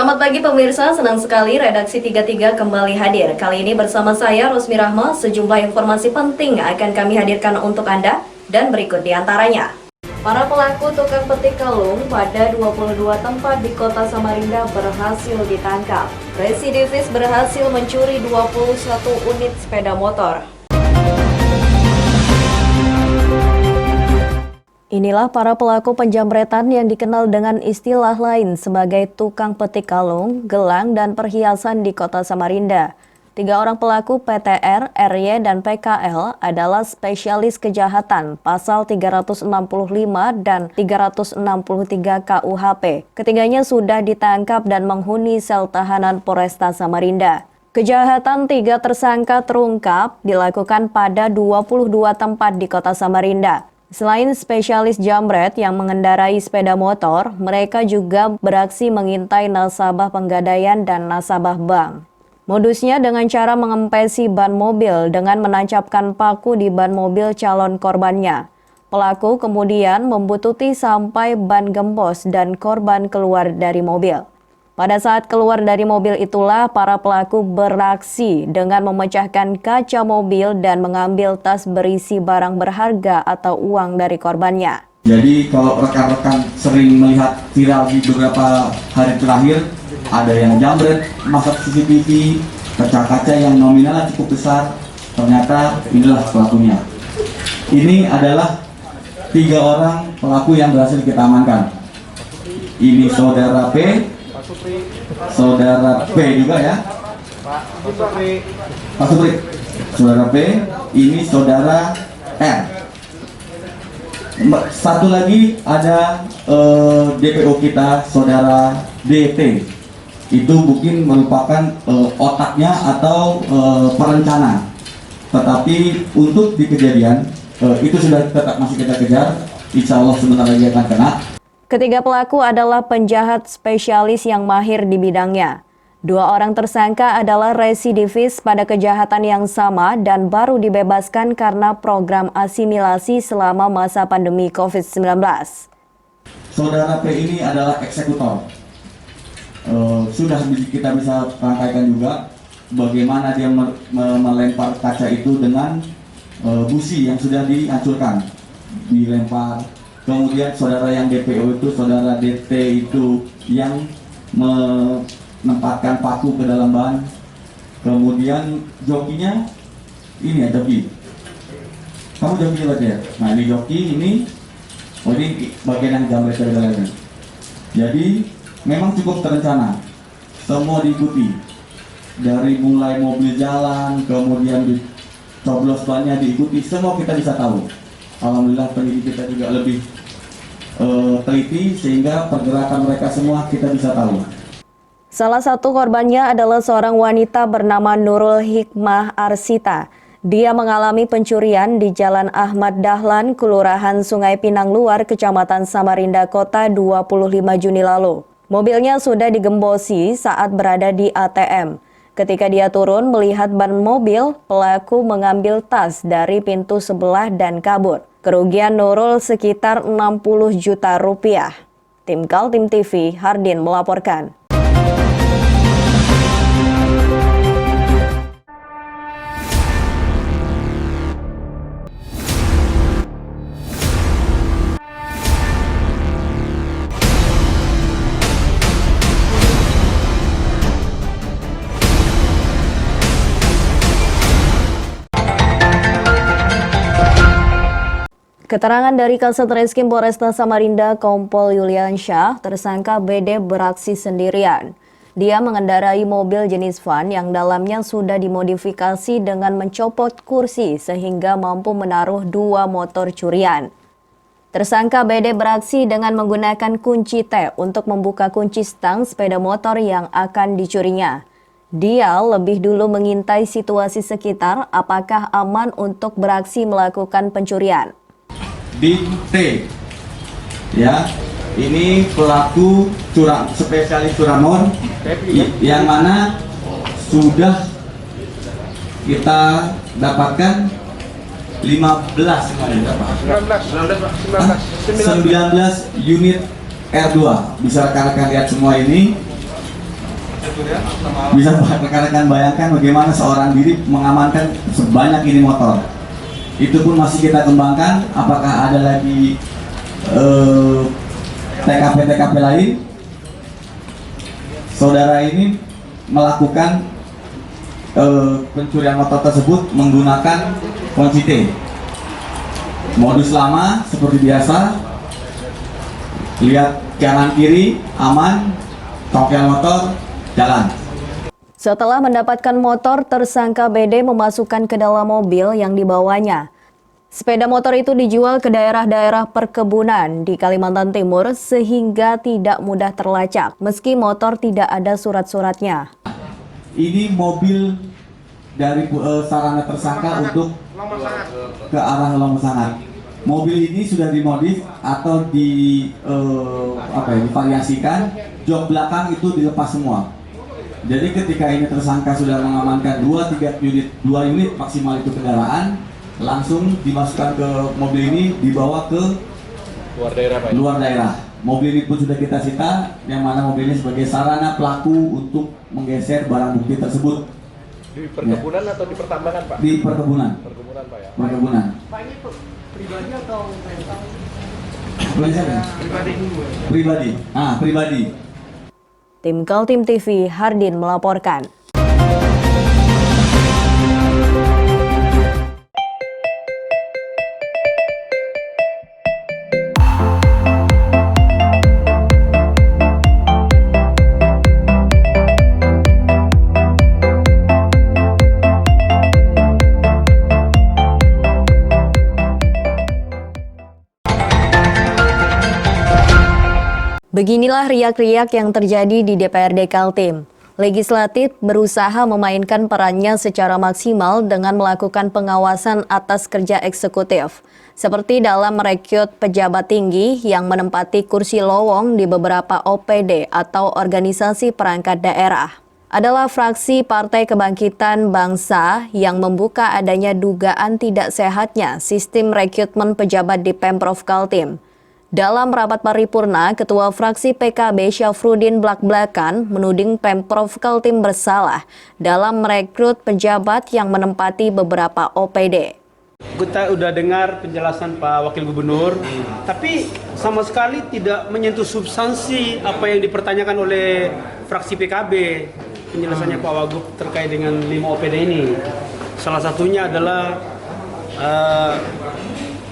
Selamat pagi pemirsa, senang sekali Redaksi 33 kembali hadir. Kali ini bersama saya Rosmi Rahma, sejumlah informasi penting akan kami hadirkan untuk Anda dan berikut diantaranya. Para pelaku tukang petik kalung pada 22 tempat di kota Samarinda berhasil ditangkap. Residivis berhasil mencuri 21 unit sepeda motor. Inilah para pelaku penjamretan yang dikenal dengan istilah lain sebagai tukang petik kalung, gelang, dan perhiasan di kota Samarinda. 3 orang pelaku PTR, RY, dan PKL adalah spesialis kejahatan pasal 365 dan 363 KUHP. Ketiganya sudah ditangkap dan menghuni sel tahanan Polresta Samarinda. Kejahatan 3 tersangka terungkap dilakukan pada 22 tempat di kota Samarinda. Selain spesialis jamret yang mengendarai sepeda motor, mereka juga beraksi mengintai nasabah penggadaian dan nasabah bank. Modusnya dengan cara mengempesi ban mobil dengan menancapkan paku di ban mobil calon korbannya. Pelaku kemudian membuntuti sampai ban gembos dan korban keluar dari mobil. Pada saat keluar dari mobil itulah para pelaku beraksi dengan memecahkan kaca mobil dan mengambil tas berisi barang berharga atau uang dari korbannya. Jadi kalau rekan-rekan sering melihat viral di beberapa hari terakhir, ada yang jambret masuk CCTV, kaca-kaca yang nominalnya cukup besar, ternyata inilah pelakunya. Ini adalah 3 orang pelaku yang berhasil kita amankan. Ini saudara P, saudara P juga ya, Pak Supri, saudara P, ini saudara R. Satu lagi ada DPO kita, saudara DT. Itu mungkin merupakan otaknya atau perencana. Tetapi untuk di kejadian itu sudah tetap masih kita kejar. Insya Allah sebentar lagi akan kena. Ketiga pelaku adalah penjahat spesialis yang mahir di bidangnya. 2 orang tersangka adalah residivis pada kejahatan yang sama dan baru dibebaskan karena program asimilasi selama masa pandemi COVID-19. Saudara P ini adalah eksekutor. Sudah kita bisa rangkaikan juga bagaimana dia melempar kaca itu dengan busi yang sudah dihancurkan, dilempar. Kemudian saudara yang DPO itu, saudara DT itu yang menempatkan paku ke dalam ban. Kemudian jokinya, ini ya joki. Kamu joki coba ya. Nah ini joki, ini bagian yang jamret dari dalamnya. Jadi memang cukup terencana. Semua diikuti. Dari mulai mobil jalan, kemudian dicoblos bannya diikuti, semua kita bisa tahu. Alhamdulillah penyidik kita juga lebih teliti sehingga pergerakan mereka semua kita bisa tahu. Salah satu korbannya adalah seorang wanita bernama Nurul Hikmah Arsita. Dia mengalami pencurian di Jalan Ahmad Dahlan, Kelurahan Sungai Pinang Luar, Kecamatan Samarinda Kota 25 Juni lalu. Mobilnya sudah digembosi saat berada di ATM. Ketika dia turun melihat ban mobil, pelaku mengambil tas dari pintu sebelah dan kabur. Kerugian Nurul sekitar 60 juta rupiah. Tim Kaltim TV, Hardin melaporkan. Keterangan dari Kasat Reskrim Polresta Samarinda, Kompol Yuliansyah, tersangka BD beraksi sendirian. Dia mengendarai mobil jenis van yang dalamnya sudah dimodifikasi dengan mencopot kursi sehingga mampu menaruh 2 motor curian. Tersangka BD beraksi dengan menggunakan kunci T untuk membuka kunci stang sepeda motor yang akan dicurinya. Dia lebih dulu mengintai situasi sekitar apakah aman untuk beraksi melakukan pencurian. Di T, ya, ini pelaku spesialis curanmor yang mana sudah kita dapatkan 19 unit R2. Bisa rekan-rekan lihat semua ini. Bisa rekan-rekan bayangkan bagaimana seorang diri mengamankan sebanyak ini motor. Itu pun masih kita kembangkan. Apakah ada lagi TKP-TKP lain? Saudara ini melakukan pencurian motor tersebut menggunakan kunci T. Modus lama seperti biasa. Lihat kanan kiri aman, tongkel motor jalan. Setelah mendapatkan motor, tersangka BD memasukkan ke dalam mobil yang dibawanya. Sepeda motor itu dijual ke daerah-daerah perkebunan di Kalimantan Timur sehingga tidak mudah terlacak, meski motor tidak ada surat-suratnya. Ini mobil dari sarana tersangka untuk ke arah Lomosangat. Mobil ini sudah dimodif atau divariasikan, jok belakang itu dilepas semua. Jadi ketika ini tersangka sudah mengamankan 2 unit maksimal itu kendaraan, langsung dimasukkan ke mobil ini, dibawa ke luar daerah. Mobil ini pun sudah kita sita, yang mana mobil ini sebagai sarana pelaku untuk menggeser barang bukti tersebut. Di perkebunan atau di pertambangan, Pak? Di perkebunan. Perkebunan, Pak, ya? Perkebunan. Pak, ini pribadi atau rental? Pribadi. Pribadi. Pribadi. Tim Kaltim TV, Hardin melaporkan. Beginilah riak-riak yang terjadi di DPRD Kaltim. Legislatif berusaha memainkan perannya secara maksimal dengan melakukan pengawasan atas kerja eksekutif, seperti dalam merekrut pejabat tinggi yang menempati kursi lowong di beberapa OPD atau organisasi perangkat daerah. Adalah fraksi Partai Kebangkitan Bangsa yang membuka adanya dugaan tidak sehatnya sistem rekrutmen pejabat di Pemprov Kaltim. Dalam rapat paripurna, Ketua Fraksi PKB Syafruddin belak-belakan menuding Pemprov Kaltim bersalah dalam merekrut pejabat yang menempati beberapa OPD. Kita udah dengar penjelasan Pak Wakil Gubernur, tapi sama sekali tidak menyentuh substansi apa yang dipertanyakan oleh fraksi PKB. Penjelasannya Pak Wagub terkait dengan 5 OPD ini. Salah satunya adalah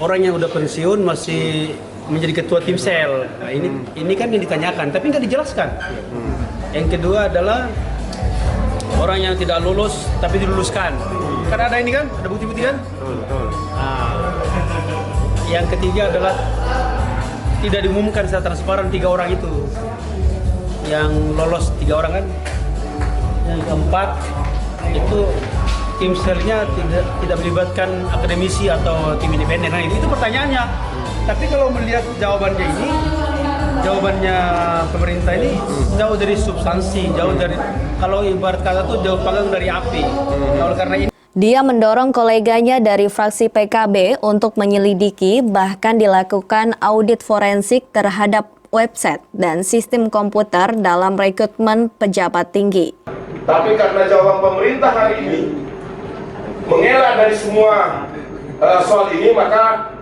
orang yang udah pensiun masih menjadi ketua tim sel. Nah, ini kan yang ditanyakan, tapi nggak dijelaskan. Yang kedua adalah orang yang tidak lulus tapi diluluskan. Karena ada ini kan, ada bukti-bukti kan? Nah, yang ketiga adalah tidak diumumkan secara transparan 3 orang itu. Yang lolos 3 orang kan? Yang keempat itu tim selnya tidak melibatkan akademisi atau tim independen. Nah, itu pertanyaannya. Tapi kalau melihat jawabannya pemerintah ini jauh dari substansi, jauh dari, kalau ibarat kata tuh jauh panggang dari api. Kalau karena ini Dia mendorong koleganya dari fraksi PKB untuk menyelidiki bahkan dilakukan audit forensik terhadap website dan sistem komputer dalam rekrutmen pejabat tinggi. Tapi karena jawaban pemerintah hari ini mengelak dari semua soal ini, maka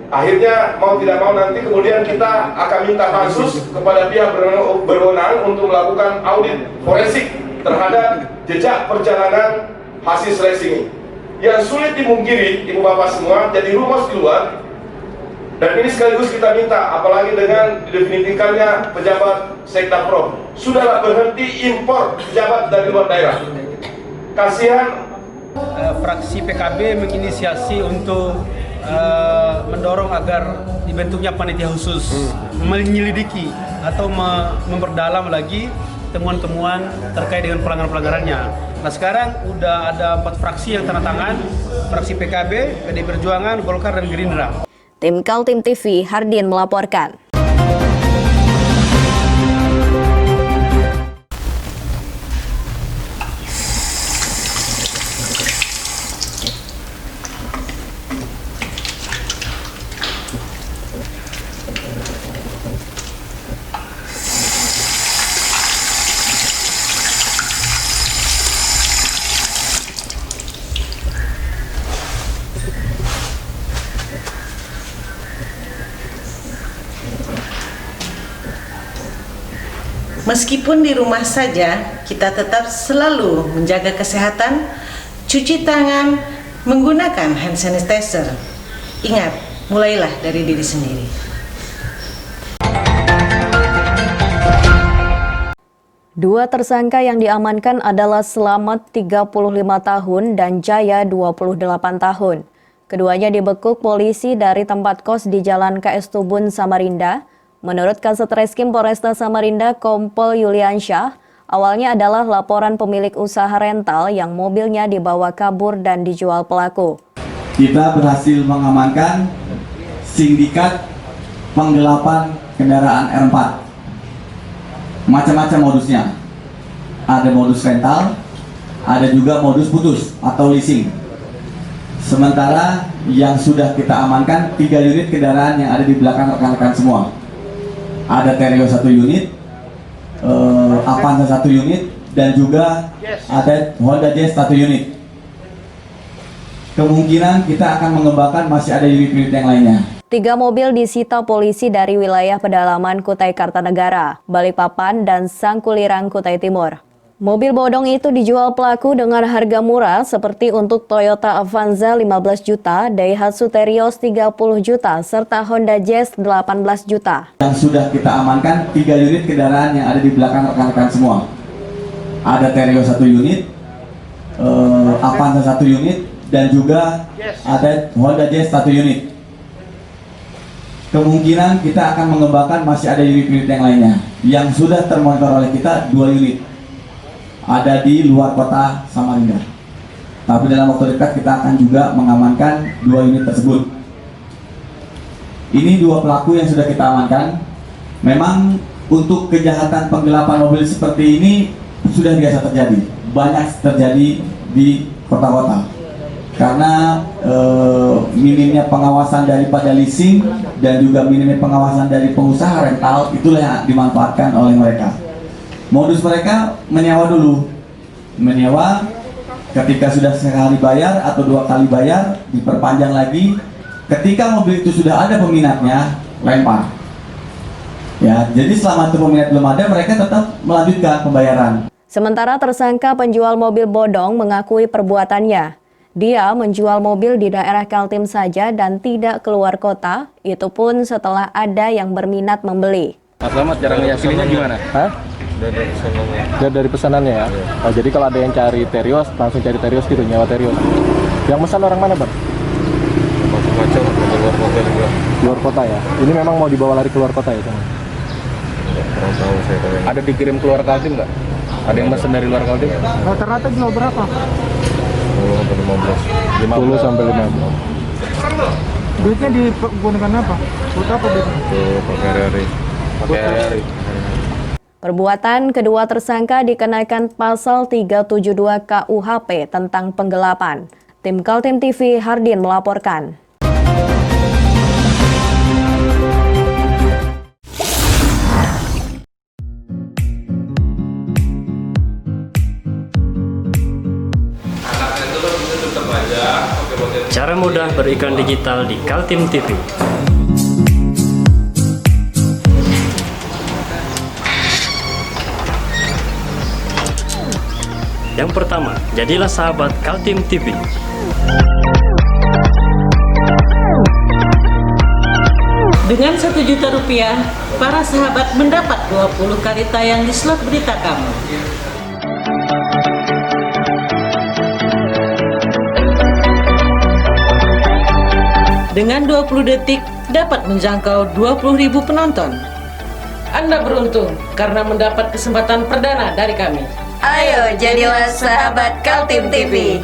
akhirnya mau tidak mau nanti kemudian kita akan minta pansus kepada pihak berwenang untuk melakukan audit forensik terhadap jejak perjalanan hasil seleksi ini. Yang sulit dimungkiri, ibu bapak semua, jadi rumus di luar. Dan ini sekaligus kita minta, apalagi dengan didefinitikannya pejabat Sekdaprov, sudahlah berhenti impor pejabat dari luar daerah. Kasihan. Fraksi PKB menginisiasi untuk mendorong agar dibentuknya panitia khusus menyelidiki atau memperdalam lagi temuan-temuan terkait dengan pelanggaran-pelanggarannya. Nah, sekarang udah ada 4 fraksi yang tanda tangan, fraksi PKB, PDI Perjuangan, Golkar, dan Gerindra. Tim Kaltim TV, Hardin melaporkan. Meskipun di rumah saja, kita tetap selalu menjaga kesehatan, cuci tangan, menggunakan hand sanitizer. Ingat, mulailah dari diri sendiri. Dua tersangka yang diamankan adalah Slamet 35 tahun dan Jaya 28 tahun. Keduanya dibekuk polisi dari tempat kos di Jalan KS Tubun, Samarinda. Menurut Kasat Reskrim Polresta Samarinda, Kompol Yuliansyah, awalnya adalah laporan pemilik usaha rental yang mobilnya dibawa kabur dan dijual pelaku. Kita berhasil mengamankan sindikat penggelapan kendaraan R4. Macam-macam modusnya. Ada modus rental, ada juga modus putus atau leasing. Sementara yang sudah kita amankan 3 unit kendaraan yang ada di belakang rekan-rekan semua. Ada Terios 1 unit, Avanza 1 unit, dan juga ada Honda Jazz 1 unit. Kemungkinan kita akan mengembangkan masih ada unit-unit yang lainnya. 3 mobil disita polisi dari wilayah pedalaman Kutai Kartanegara, Balikpapan, dan Sangkulirang, Kutai Timur. Mobil bodong itu dijual pelaku dengan harga murah seperti untuk Toyota Avanza 15 juta, Daihatsu Terios 30 juta, serta Honda Jazz 18 juta. Yang sudah kita amankan 3 unit kendaraan yang ada di belakang rekan-rekan semua. Ada Terios 1 unit, Avanza 1 unit, dan juga ada Honda Jazz 1 unit. Kemungkinan kita akan mengembangkan masih ada unit-unit yang lainnya. Yang sudah termonitor oleh kita 2 unit. Ada di luar kota Samarinda. Tapi dalam waktu dekat kita akan juga mengamankan 2 unit tersebut. Ini 2 pelaku yang sudah kita amankan. Memang untuk kejahatan penggelapan mobil seperti ini sudah biasa terjadi. Banyak terjadi di kota-kota. Karena minimnya pengawasan daripada leasing dan juga minimnya pengawasan dari pengusaha rental, itulah yang dimanfaatkan oleh mereka. Modus mereka menyewa dulu, menyewa ketika sudah sekali bayar atau 2 kali bayar, diperpanjang lagi. Ketika mobil itu sudah ada peminatnya, lempar. Ya, jadi selama itu peminat belum ada, mereka tetap melanjutkan pembayaran. Sementara tersangka penjual mobil bodong mengakui perbuatannya. Dia menjual mobil di daerah Kaltim saja dan tidak keluar kota, itu pun setelah ada yang berminat membeli. Mas Slamet, cara ngeyakininya gimana? Hah? Dari pesanannya ya? Oh, jadi kalau ada yang cari Terios, langsung cari Terios gitu, nyewa Terios. Yang pesan orang mana, Bang? Macam-macam, luar kota juga. Luar kota ya? Ini memang mau dibawa lari keluar kota ya, teman? Kurang tahu saya. Ada dikirim keluar Kaltim nggak? Ada yang pesan dari luar Kaltim? Rata-rata jual berapa? 10 sampai 15. Duitnya digunakan apa? Buat apa duitnya? Pakai hari-hari. Perbuatan kedua tersangka dikenakan pasal 372 KUHP tentang penggelapan. Tim Kaltim TV Hardin melaporkan. Cara mudah beriklan digital di Kaltim TV. Yang pertama, jadilah sahabat Kaltim TV. Dengan Rp1 juta, para sahabat mendapat 20 kali tayang di slot berita kamu. Dengan 20 detik dapat menjangkau 20.000 penonton. Anda beruntung karena mendapat kesempatan perdana dari kami. Ayo jadilah sahabat Kaltim TV.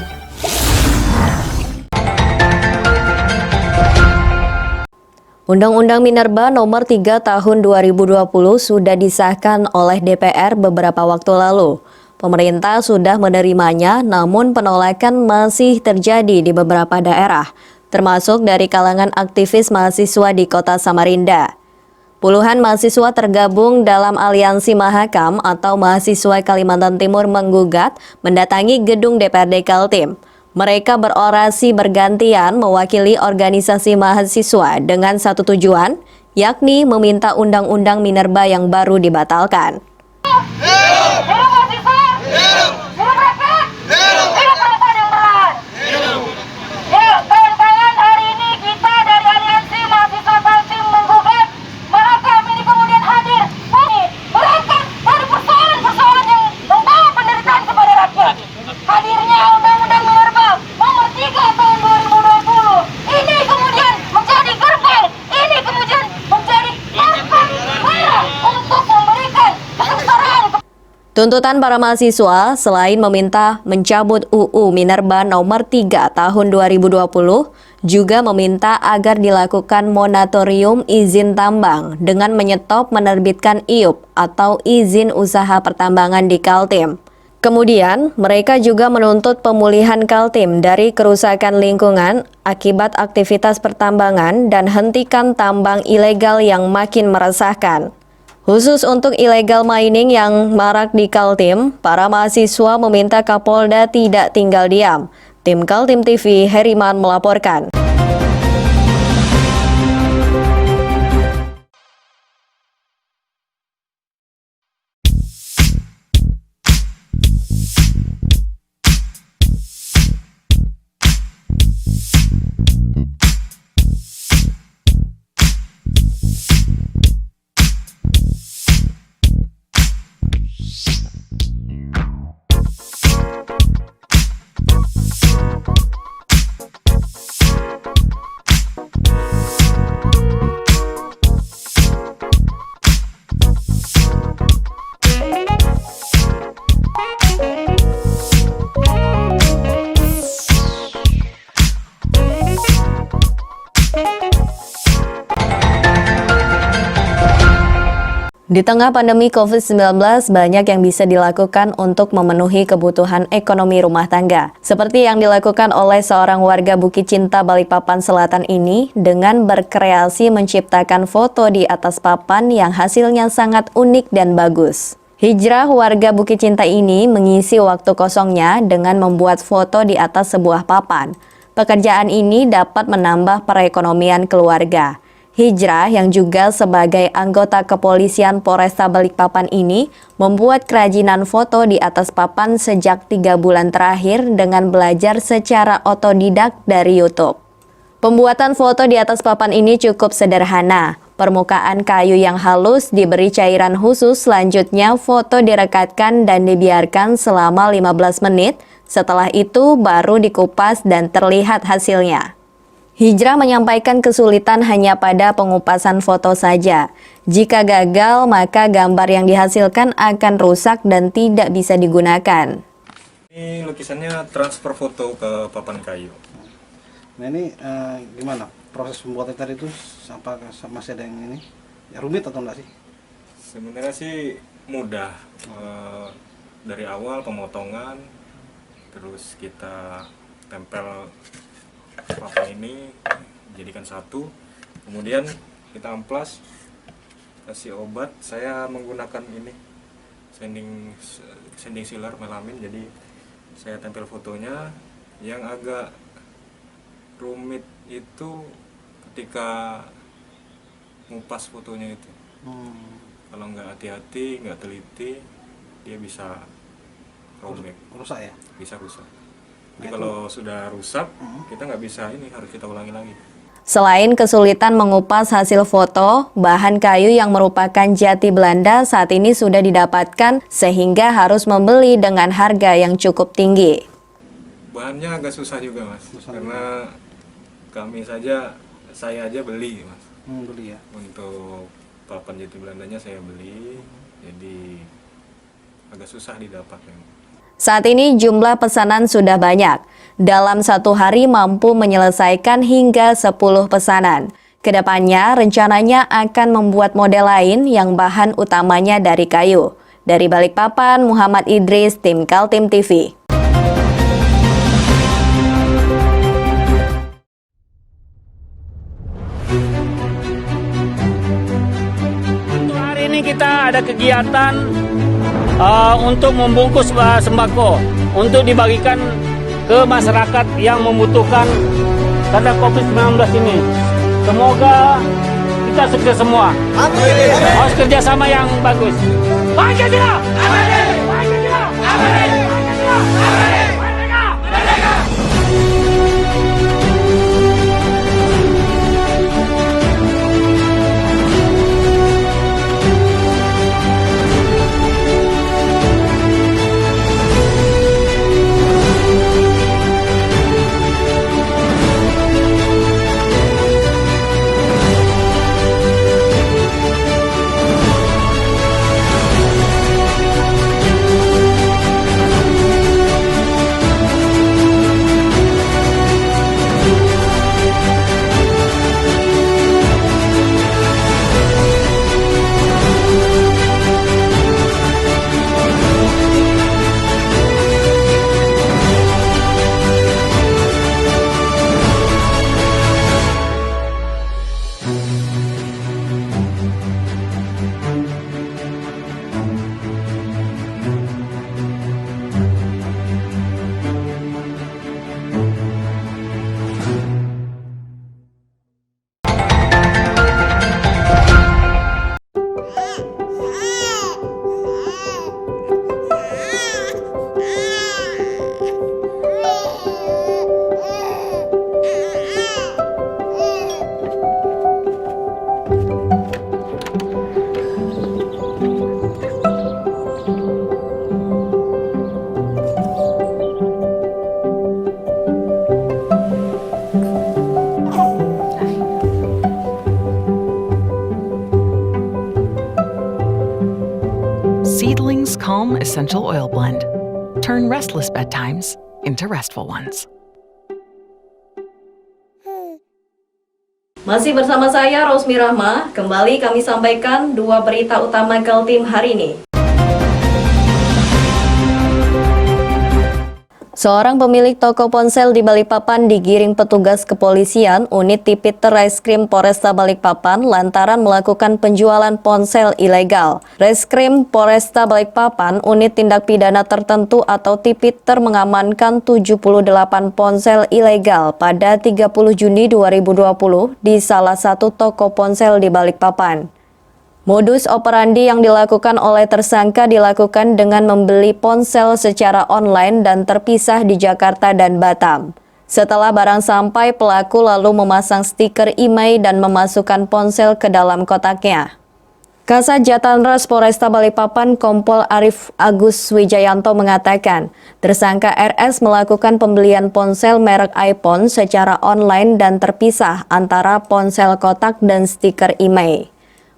Undang-Undang Minerba Nomor 3 Tahun 2020 sudah disahkan oleh DPR beberapa waktu lalu. Pemerintah sudah menerimanya, namun penolakan masih terjadi di beberapa daerah, termasuk dari kalangan aktivis mahasiswa di kota Samarinda. Puluhan mahasiswa tergabung dalam Aliansi Mahakam atau Mahasiswa Kalimantan Timur menggugat mendatangi gedung DPRD Kaltim. Mereka berorasi bergantian mewakili organisasi mahasiswa dengan satu tujuan, yakni meminta Undang-Undang Minerba yang baru dibatalkan. hadirnya Undang-Undang Minerba Nomor 3 Tahun 2020 ini kemudian menjadi gerbang, ini kemudian menjadi karpet merah untuk memberikan kesetaraan. Tuntutan para mahasiswa selain meminta mencabut UU Minerba Nomor 3 Tahun 2020, juga meminta agar dilakukan moratorium izin tambang dengan menyetop menerbitkan IUP atau izin usaha pertambangan di Kaltim. Kemudian, mereka juga menuntut pemulihan Kaltim dari kerusakan lingkungan akibat aktivitas pertambangan dan hentikan tambang ilegal yang makin meresahkan. Khusus untuk illegal mining yang marak di Kaltim, para mahasiswa meminta Kapolda tidak tinggal diam. Tim Kaltim TV, Heriman melaporkan. Di tengah pandemi COVID-19, banyak yang bisa dilakukan untuk memenuhi kebutuhan ekonomi rumah tangga. Seperti yang dilakukan oleh seorang warga Bukit Cinta, Balikpapan Selatan ini dengan berkreasi menciptakan foto di atas papan yang hasilnya sangat unik dan bagus. Hijrah warga Bukit Cinta ini mengisi waktu kosongnya dengan membuat foto di atas sebuah papan. Pekerjaan ini dapat menambah perekonomian keluarga. Hijrah yang juga sebagai anggota kepolisian Polresta Balikpapan ini membuat kerajinan foto di atas papan sejak 3 bulan terakhir dengan belajar secara otodidak dari YouTube. Pembuatan foto di atas papan ini cukup sederhana. Permukaan kayu yang halus diberi cairan khusus, selanjutnya foto direkatkan dan dibiarkan selama 15 menit. Setelah itu baru dikupas dan terlihat hasilnya. Hijrah menyampaikan kesulitan hanya pada pengupasan foto saja. Jika gagal, maka gambar yang dihasilkan akan rusak dan tidak bisa digunakan. Ini lukisannya transfer foto ke papan kayu. Nah ini gimana proses pembuatan tadi itu masih ada yang ini ya rumit atau enggak sih? Sebenarnya sih mudah. Dari awal pemotongan, terus kita tempel papan ini jadikan satu, kemudian kita amplas, kasih obat. Saya menggunakan ini sanding sealer melamin, jadi saya tempel fotonya. Yang agak rumit itu ketika ngupas fotonya itu. Kalau nggak hati-hati, nggak teliti, dia bisa robek, rusak ya? Bisa rusak. Jadi kalau sudah rusak, kita nggak bisa harus kita ulangi lagi. Selain kesulitan mengupas hasil foto, bahan kayu yang merupakan jati Belanda saat ini sudah didapatkan sehingga harus membeli dengan harga yang cukup tinggi. Bahannya agak susah juga, Mas. Karena saya aja beli, Mas. Beli ya? Untuk papan jati Belandanya saya beli, jadi agak susah didapat memang. Saat ini jumlah pesanan sudah banyak. Dalam satu hari mampu menyelesaikan hingga 10 pesanan. Kedepannya rencananya akan membuat model lain yang bahan utamanya dari kayu. Dari Balikpapan, Muhammad Idris, Tim Kaltim TV. Untuk hari ini kita ada kegiatan untuk membungkus sembako untuk dibagikan ke masyarakat yang membutuhkan karena COVID-19 ini. Semoga kita sukses semua. Harus kerjasama yang bagus. Pancasila! Pancasila! Pancasila! Calm Essential Oil Blend. Turn restless bedtimes into restful ones. Masih bersama saya Rosmi Rahma, kembali kami sampaikan dua berita utama Kaltim hari ini. Seorang pemilik toko ponsel di Balikpapan digiring petugas kepolisian unit Tipit Reskrim Polresta Balikpapan lantaran melakukan penjualan ponsel ilegal. Reskrim Polresta Balikpapan unit tindak pidana tertentu atau Tipiter mengamankan 78 ponsel ilegal pada 30 Juni 2020 di salah satu toko ponsel di Balikpapan. Modus operandi yang dilakukan oleh tersangka dilakukan dengan membeli ponsel secara online dan terpisah di Jakarta dan Batam. Setelah barang sampai, pelaku lalu memasang stiker IMEI dan memasukkan ponsel ke dalam kotaknya. Kasat Jatanras Polresta Balikpapan Kompol Arif Agus Wijayanto mengatakan, tersangka RS melakukan pembelian ponsel merek iPhone secara online dan terpisah antara ponsel kotak dan stiker IMEI.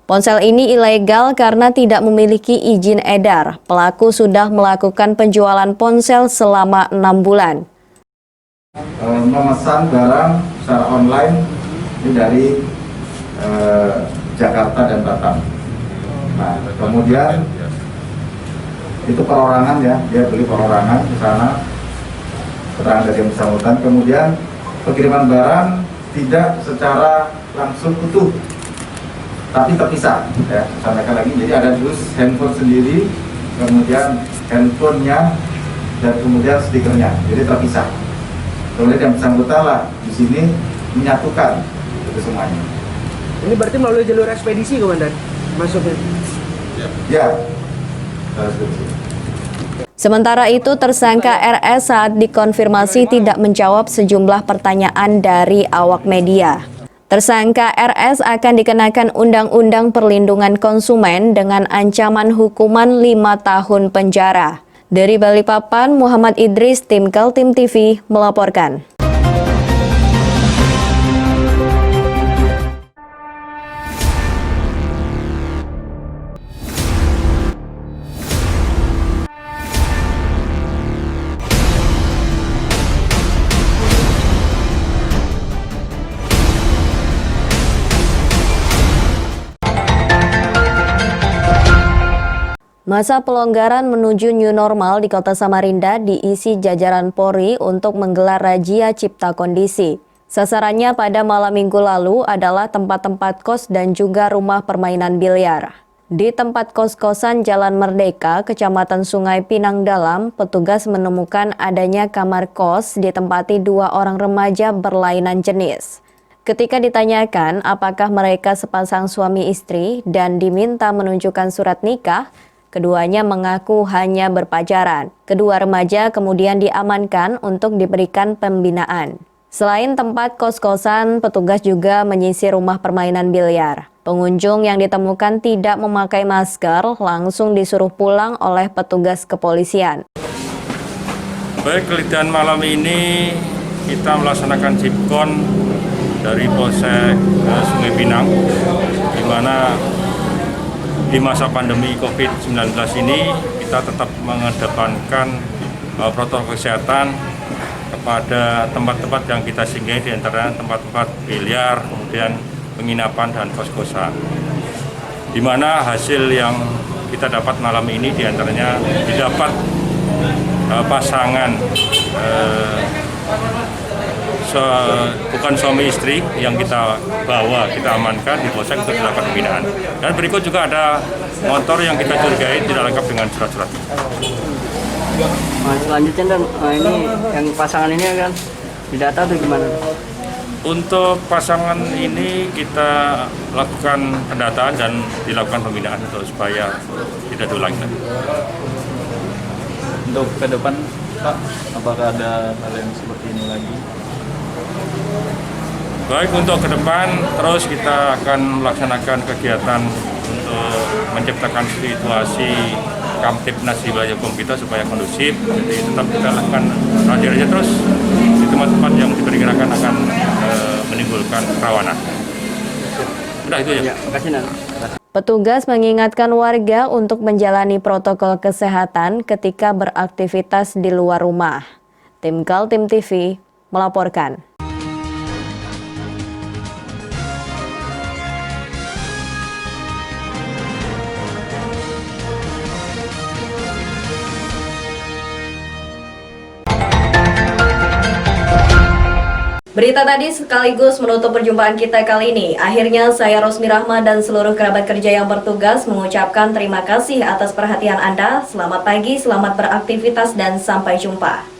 Ponsel ini ilegal karena tidak memiliki izin edar. Pelaku sudah melakukan penjualan ponsel selama 6 bulan. Memesan barang secara online ini dari Jakarta dan Batam. Nah, kemudian itu perorangan ya, dia beli perorangan ke sana, keterangan dari yang bersangkutan. Kemudian pengiriman barang tidak secara langsung utuh, tapi terpisah ya, sampaikan lagi. Jadi ada dulu handphone sendiri, kemudian handphonenya, dan kemudian stikernya, jadi terpisah. Kemudian yang bersangkutan lah di sini menyatukan itu semuanya. Ini berarti melalui jalur ekspedisi, Komandan, masuknya? Ya. Sementara itu, tersangka RS saat dikonfirmasi tidak menjawab sejumlah pertanyaan dari awak media. Tersangka RS akan dikenakan Undang-Undang Perlindungan Konsumen dengan ancaman hukuman 5 tahun penjara. Dari Balikpapan, Muhammad Idris, tim Kaltim TV, melaporkan. Masa pelonggaran menuju new normal di Kota Samarinda diisi jajaran Polri untuk menggelar razia cipta kondisi. Sasarannya pada malam minggu lalu adalah tempat-tempat kos dan juga rumah permainan biliar. Di tempat kos-kosan Jalan Merdeka, Kecamatan Sungai Pinang Dalam, petugas menemukan adanya kamar kos ditempati 2 orang remaja berlainan jenis. Ketika ditanyakan apakah mereka sepasang suami istri dan diminta menunjukkan surat nikah, keduanya mengaku hanya berpacaran. Kedua remaja kemudian diamankan untuk diberikan pembinaan. Selain tempat kos-kosan, petugas juga menyisir rumah permainan biliar. Pengunjung yang ditemukan tidak memakai masker langsung disuruh pulang oleh petugas kepolisian. Baik, kelitian malam ini kita melaksanakan Cipkon dari Polsek Sungai Pinang, di mana di masa pandemi COVID-19 ini kita tetap mengedepankan protokol kesehatan kepada tempat-tempat yang kita singgahi, di antara tempat-tempat biliar, kemudian penginapan dan kos-kosan. Di mana hasil yang kita dapat malam ini diantaranya didapat pasangan bukan suami istri yang kita bawa, kita amankan di polsek untuk dilakukan pembinaan. Dan berikut juga ada motor yang kita curigai tidak lengkap dengan surat-surat. Selanjutnya dan ini yang pasangan ini kan didata atau gimana? Untuk pasangan ini kita lakukan pendataan dan dilakukan pembinaan untuk supaya tidak diulangi lagi. Untuk ke depan, Pak, apakah ada hal yang seperti ini lagi? Baik, untuk ke depan terus kita akan melaksanakan kegiatan untuk menciptakan situasi Kamtipnas di wilayah hukum kita supaya kondusif. Jadi tetap kita lakukan razia terus di tempat-tempat yang diperkirakan akan menimbulkan kerawanan. Udah itu ya. Terima kasih, Petugas mengingatkan warga untuk menjalani protokol kesehatan ketika beraktivitas di luar rumah. Tim Kaltim TV melaporkan. Berita tadi sekaligus menutup perjumpaan kita kali ini. Akhirnya saya Rosmi Rahma dan seluruh kerabat kerja yang bertugas mengucapkan terima kasih atas perhatian Anda. Selamat pagi, selamat beraktivitas dan sampai jumpa.